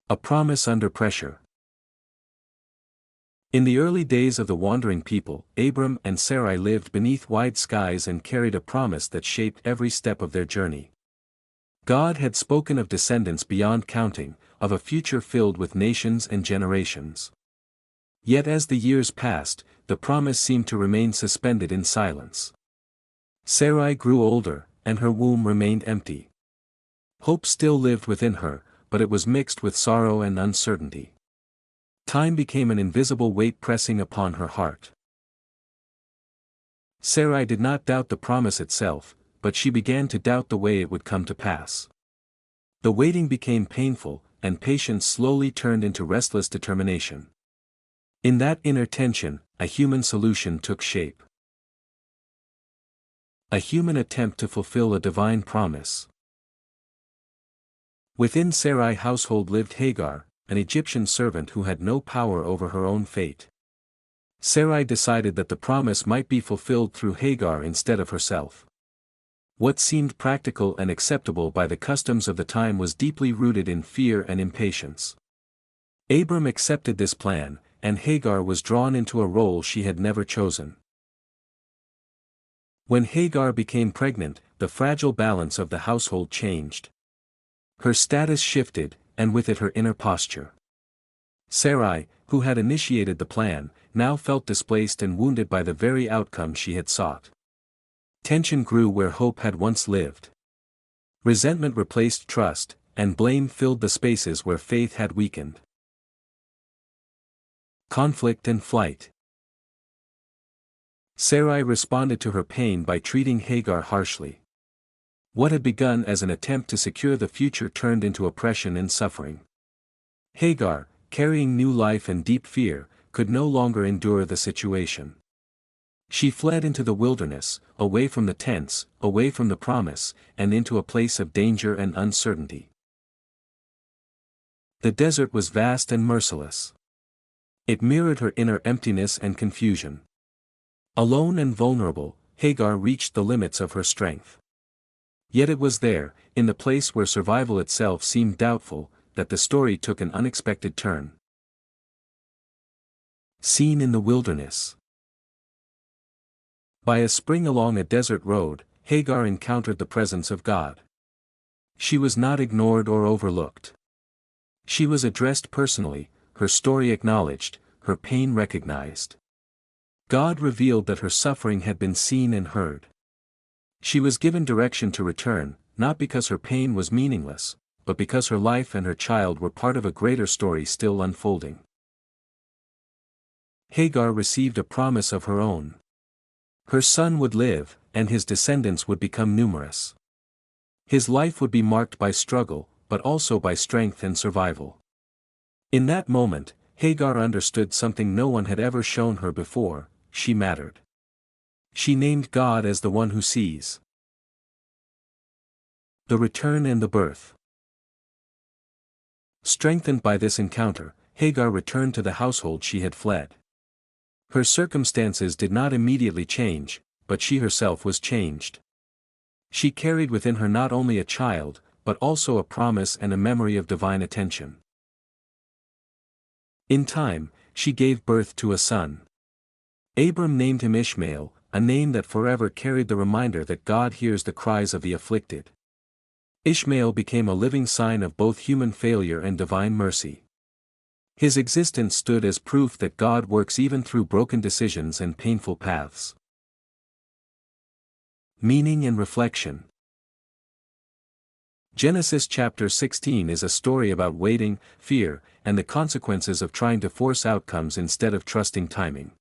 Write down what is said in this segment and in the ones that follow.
A promise under pressure. In the early days of the wandering people, Abram and Sarai lived beneath wide skies and carried a promise that shaped every step of their journey. God had spoken of descendants beyond counting, of a future filled with nations and generations. Yet as the years passed, the promise seemed to remain suspended in silence. Sarai grew older, and her womb remained empty. Hope still lived within her, but it was mixed with sorrow and uncertainty. Time became an invisible weight pressing upon her heart. Sarai did not doubt the promise itself, but she began to doubt the way it would come to pass. The waiting became painful, and patience slowly turned into restless determination. In that inner tension, a human solution took shape. A human attempt to fulfill a divine promise. Within Sarai's household lived Hagar, an Egyptian servant who had no power over her own fate. Sarai decided that the promise might be fulfilled through Hagar instead of herself. What seemed practical and acceptable by the customs of the time was deeply rooted in fear and impatience. Abram accepted this plan, and Hagar was drawn into a role she had never chosen. When Hagar became pregnant, the fragile balance of the household changed. Her status shifted, and with it her inner posture. Sarai, who had initiated the plan, now felt displaced and wounded by the very outcome she had sought. Tension grew where hope had once lived. Resentment replaced trust, and blame filled the spaces where faith had weakened. Conflict and flight. Sarai responded to her pain by treating Hagar harshly. What had begun as an attempt to secure the future turned into oppression and suffering. Hagar, carrying new life and deep fear, could no longer endure the situation. She fled into the wilderness, away from the tents, away from the promise, and into a place of danger and uncertainty. The desert was vast and merciless. It mirrored her inner emptiness and confusion. Alone and vulnerable, Hagar reached the limits of her strength. Yet it was there, in the place where survival itself seemed doubtful, that the story took an unexpected turn. Scene in the wilderness. By a spring along a desert road, Hagar encountered the presence of God. She was not ignored or overlooked. She was addressed personally, her story acknowledged, her pain recognized. God revealed that her suffering had been seen and heard. She was given direction to return, not because her pain was meaningless, but because her life and her child were part of a greater story still unfolding. Hagar received a promise of her own. Her son would live, and his descendants would become numerous. His life would be marked by struggle, but also by strength and survival. In that moment, Hagar understood something no one had ever shown her before: she mattered. She named God as the one who sees. The return and the birth. Strengthened by this encounter, Hagar returned to the household she had fled. Her circumstances did not immediately change, but she herself was changed. She carried within her not only a child, but also a promise and a memory of divine attention. In time, she gave birth to a son. Abram named him Ishmael, a name that forever carried the reminder that God hears the cries of the afflicted. Ishmael became a living sign of both human failure and divine mercy. His existence stood as proof that God works even through broken decisions and painful paths. Meaning and reflection. Genesis chapter 16 is a story about waiting, fear, and the consequences of trying to force outcomes instead of trusting timing.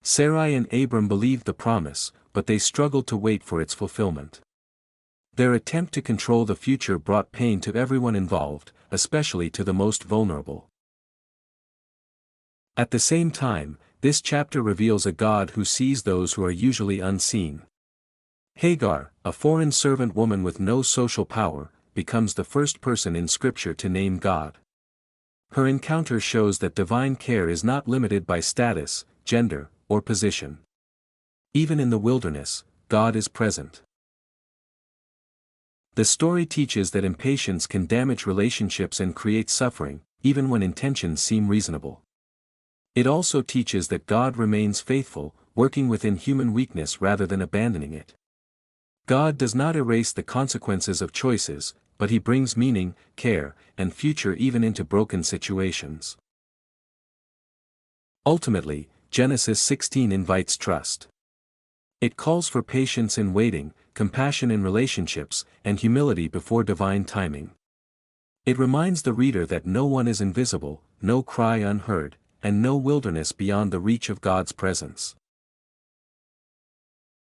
Sarai and Abram believed the promise, but they struggled to wait for its fulfillment. Their attempt to control the future brought pain to everyone involved, especially to the most vulnerable. At the same time, this chapter reveals a God who sees those who are usually unseen. Hagar, a foreign servant woman with no social power, becomes the first person in Scripture to name God. Her encounter shows that divine care is not limited by status, gender, or position. Even in the wilderness, God is present. The story teaches that impatience can damage relationships and create suffering, even when intentions seem reasonable. It also teaches that God remains faithful, working within human weakness rather than abandoning it. God does not erase the consequences of choices, but He brings meaning, care, and future even into broken situations. Ultimately, Genesis 16 invites trust. It calls for patience in waiting, compassion in relationships, and humility before divine timing. It reminds the reader that no one is invisible, no cry unheard, and no wilderness beyond the reach of God's presence.